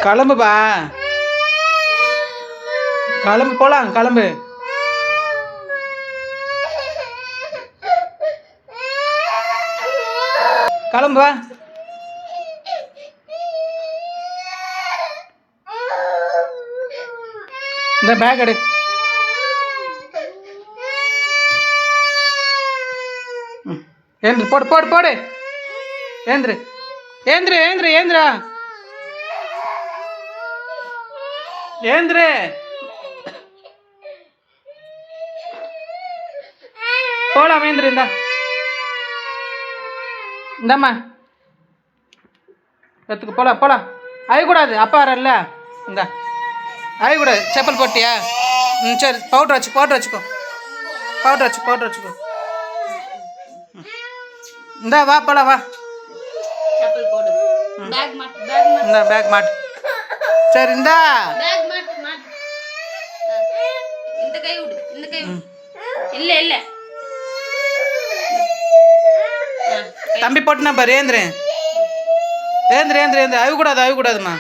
கிளம்புப்பா, கிளம்பு போலாம், கிளம்பு. கிளம்புவா. இந்த பேக் எடு. ஏந்திரு, போடு போடு போடு. ஏந்திரு ஏந்திரு ஏந்திரு ஏந்திரா ஏந்திரு. போலாம், ஏந்திரு. இந்தாம்மா எடுத்துக்கு போலாம் போலாம். அயக்கூடாது, அப்பா வரல. இந்தா அயக்கூடாது. செப்பல் போட்டியா? ம் சரி, பவுட்ரு வச்சுக்கோ, பவுட்ரு வச்சுக்கோ. இந்தா வா போலாம், வா. செப்பல் போடு. பேக் மாட்டு, இந்தா பேக் மாட்டு. சரி இந்தா பேக் மாட்டு. இந்த கை விடு, இல்ல இல்ல. தம்பி போட்டுனா பாரு. ஏந்திரு ஏந்திரு ஏந்திரு ஏந்திரு. அயக்கூடாதுமா.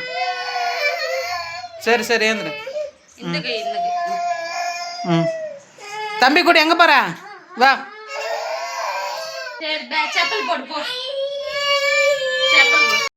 சரி சரி ஏந்திரு. இந்த கை. ம் தம்பி கூட எங்கே போற? வா. சரி, செப்பல் போடு போ.